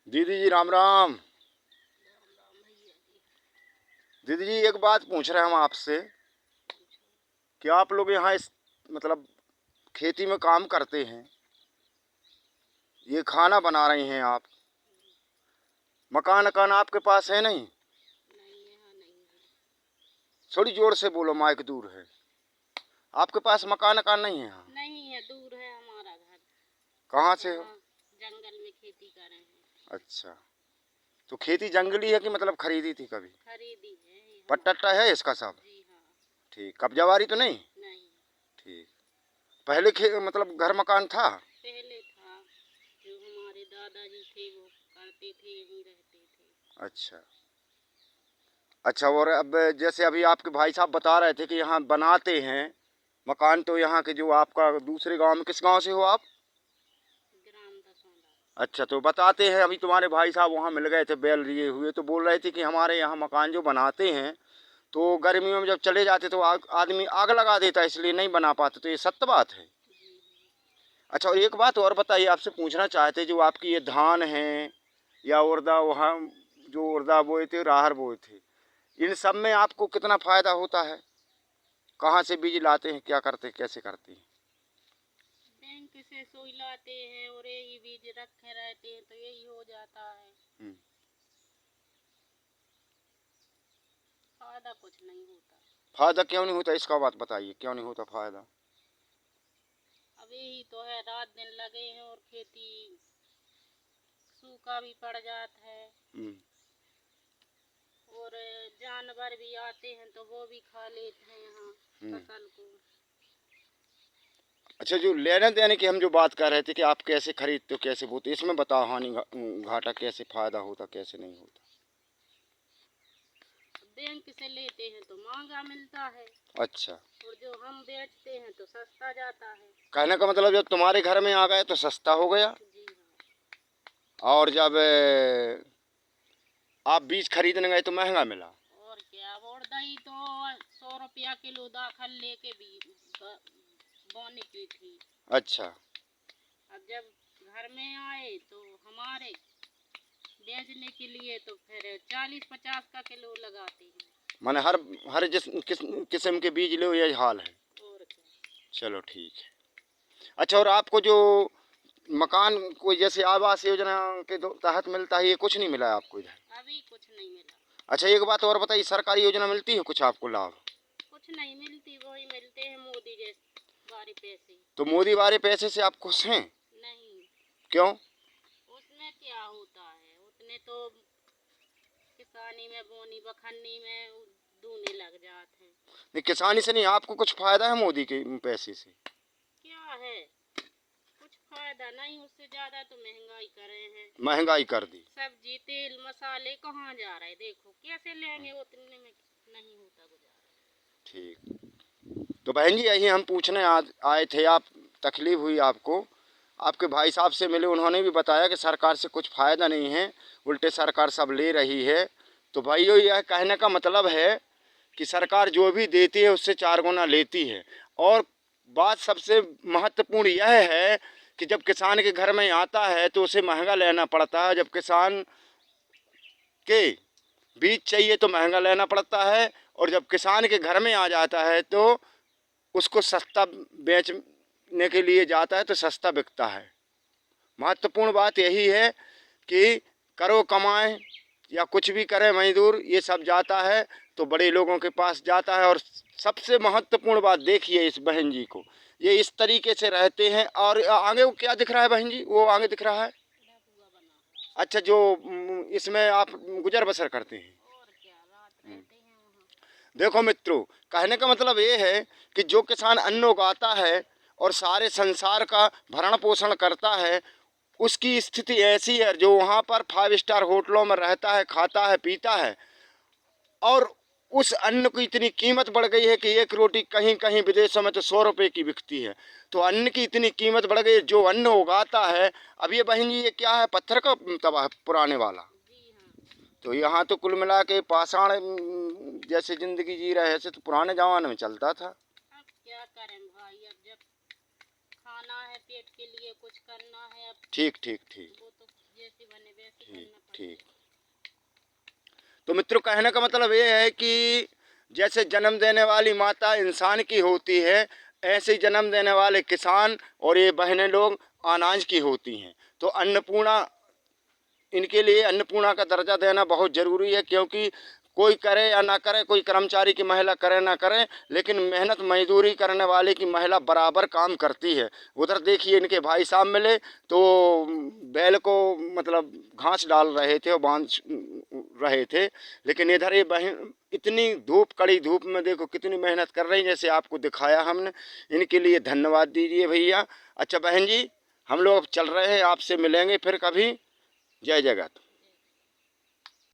दीदी जी राम राम। दीदी जी एक बात पूछ रहे हैं हम आपसे कि आप लोग यहाँ इस मतलब खेती में काम करते हैं, ये खाना बना रही हैं आप, मकान अकान आपके पास है नहीं? थोड़ी जोर से बोलो, माइक दूर है। आपके पास मकान अकान नहीं है? यहाँ नहीं है, दूर है हमारा घर। कहाँ से हो? जंगल में खेती कर रहे हैं। अच्छा, तो खेती जंगली है कि मतलब खरीदी थी कभी? खरीदी है। पट्टा अट्टा है इसका सब? जी हाँ। ठीक, कब्जावारी तो नहीं? नहीं। ठीक। पहले मतलब घर मकान था? पहले था, जो हमारे दादाजी थे वो करते थे, यहीं रहते थे। अच्छा अच्छा। और अब जैसे अभी आपके भाई साहब बता रहे थे कि यहाँ बनाते हैं मकान, तो यहाँ के जो आपका दूसरे गांव में, किस गांव से हो आप? ग्राम दसौंदा। अच्छा, तो बताते हैं अभी तुम्हारे भाई साहब वहाँ मिल गए थे बैल लिए हुए, तो बोल रहे थे कि हमारे यहाँ मकान जो बनाते हैं तो गर्मियों में जब चले जाते तो आदमी आग लगा देता है, इसलिए नहीं बना पाते। तो ये सत्य बात है? अच्छा, और एक बात और बताइए, आपसे पूछना चाहते, जो आपकी ये धान है या उड़दा, वहाँ जो उड़दा बोए थे, राहर बोए थे, इन सब में आपको कितना फायदा होता है? कहाँ से बीज लाते हैं, क्या करते हैं, कैसे करते हैं? बैंक से सोई लाते हैं और यही बीज रखे रहते हैं तो यही हो जाता है। फायदा कुछ नहीं होता। फायदा क्यों नहीं होता, इसका बात बताइए, क्यों नहीं होता फायदा? अब यही तो है, रात दिन लगे हैं और खेती सूखा भी पड़ जाता है और जानवर भी आते हैं तो वो भी खा लेते हैं यहाँ फसल को। अच्छा, जो लेने देने की हम जो बात कर रहे थे कि आप कैसे खरीदते हो, कैसे बोते, इसमें बताओ, हानि घाटा कैसे, फायदा होता कैसे नहीं होता? बैंक से लेते हैं तो महंगा मिलता है। अच्छा, और जो हम बेचते हैं तो सस्ता जाता है। कहने का मतलब जब तुम्हारे घर में आ गए तो सस्ता हो गया, जी हाँ, और जब आप बीज खरीदने गए तो महंगा मिला। और क्या, और दही तो 100 रुपया किलो दाखल लेके भी बोने की थी। अच्छा, अब जब घर में आए तो हमारे बेचने के लिए तो फिर 40-50 का किलो लगाते हैं। माने हर हर किस्म के बीज लो, ये हाल है। और क्या। चलो ठीक है। अच्छा, और आपको जो मकान कोई जैसे आवास योजना के तहत मिलता है, ये कुछ नहीं मिला है आपको इधर? अभी कुछ नहीं मिला। अच्छा, एक बात और बताइए, सरकारी योजना मिलती है कुछ आपको लाभ? कुछ नहीं मिलती, वही मिलते हैं मोदी जैसे वाले पैसे। तो मोदी वाले पैसे से आप खुश हैं? नहीं। क्यों? उसमें क्या होता है, उतने तो किसानी में बोनी बखन्नी में दूने लग जाते हैं। नहीं, किसानी से नहीं, आपको कुछ फायदा है मोदी के पैसे से? क्या है, कुछ फायदा नहीं, उससे ज्यादा तो महंगाई कर रहे हैं। महंगाई कर दी। सब्जी तेल मसाले कहाँ जा रहे, देखो कैसे लेंगे, उतने में नहीं होता गुजारा। ठीक। तो बहन जी, यही हम पूछने आए थे, आप तकलीफ हुई आपको, आपके भाई साहब से मिले, उन्होंने भी बताया कि सरकार से कुछ फ़ायदा नहीं है, उल्टे सरकार सब ले रही है। तो भाइयों, यह कहने का मतलब है कि सरकार जो भी देती है उससे 4 गुना लेती है। और बात सबसे महत्वपूर्ण यह है कि जब किसान के घर में आता है तो उसे महंगा लेना पड़ता है, जब किसान के बीज चाहिए तो महंगा लेना पड़ता है, और जब किसान के घर में आ जाता है तो उसको सस्ता बेचने के लिए जाता है तो सस्ता बिकता है। महत्वपूर्ण बात यही है कि करो कमाएं या कुछ भी करें मजदूर, ये सब जाता है तो बड़े लोगों के पास जाता है। और सबसे महत्वपूर्ण बात देखिए इस बहन जी को, ये इस तरीके से रहते हैं। और आगे वो क्या दिख रहा है बहन जी, वो आगे दिख रहा है? अच्छा, जो इसमें आप गुजर बसर करते हैं? और क्या, रात रहते हैं वहाँ। देखो मित्रों, कहने का मतलब ये है कि जो किसान अन्न उगाता है और सारे संसार का भरण पोषण करता है, उसकी स्थिति ऐसी है, जो वहाँ पर 5 स्टार होटलों में रहता है, खाता है, पीता है, और उस अन्न की इतनी कीमत बढ़ गई है कि एक रोटी कहीं कहीं विदेशों में तो 100 रुपये की बिकती है। तो अन्न की इतनी कीमत बढ़ गई है, जो अन्न उगाता है। अब ये बहन जी, ये क्या है, पत्थर का तवा है पुराने वाला? जी हाँ। तो यहाँ तो कुल मिला के पाषाण जैसे ज़िंदगी जी रहे, ऐसे तो पुराने ज़माने में चलता था। अब क्या करें भाई, अब जब खाना है पेट के लिए, कुछ करना है, अब ठीक ठीक ठीक। वो तो जैसे बने वैसे ठीक करना पड़ता ठीक। तो मित्रों, कहने का मतलब ये है कि जैसे जन्म देने वाली माता इंसान की होती है, ऐसे ही जन्म देने वाले किसान और ये बहनें लोग अनाज की होती हैं। तो अन्नपूर्णा, इनके लिए अन्नपूर्णा का दर्जा देना बहुत ज़रूरी है, क्योंकि कोई करे या ना करे, कोई कर्मचारी की महिला करे ना करे, लेकिन मेहनत मजदूरी करने वाले की महिला बराबर काम करती है। उधर देखिए इनके भाई साहब मिले तो बैल को मतलब घास डाल रहे थे और बांध रहे थे, लेकिन इधर ये बहन इतनी धूप, कड़ी धूप में देखो कितनी मेहनत कर रही हैं, जैसे आपको दिखाया हमने। इनके लिए धन्यवाद दीजिए भैया। अच्छा बहन जी, हम लोग अब चल रहे हैं, आपसे मिलेंगे फिर कभी। जय जगत।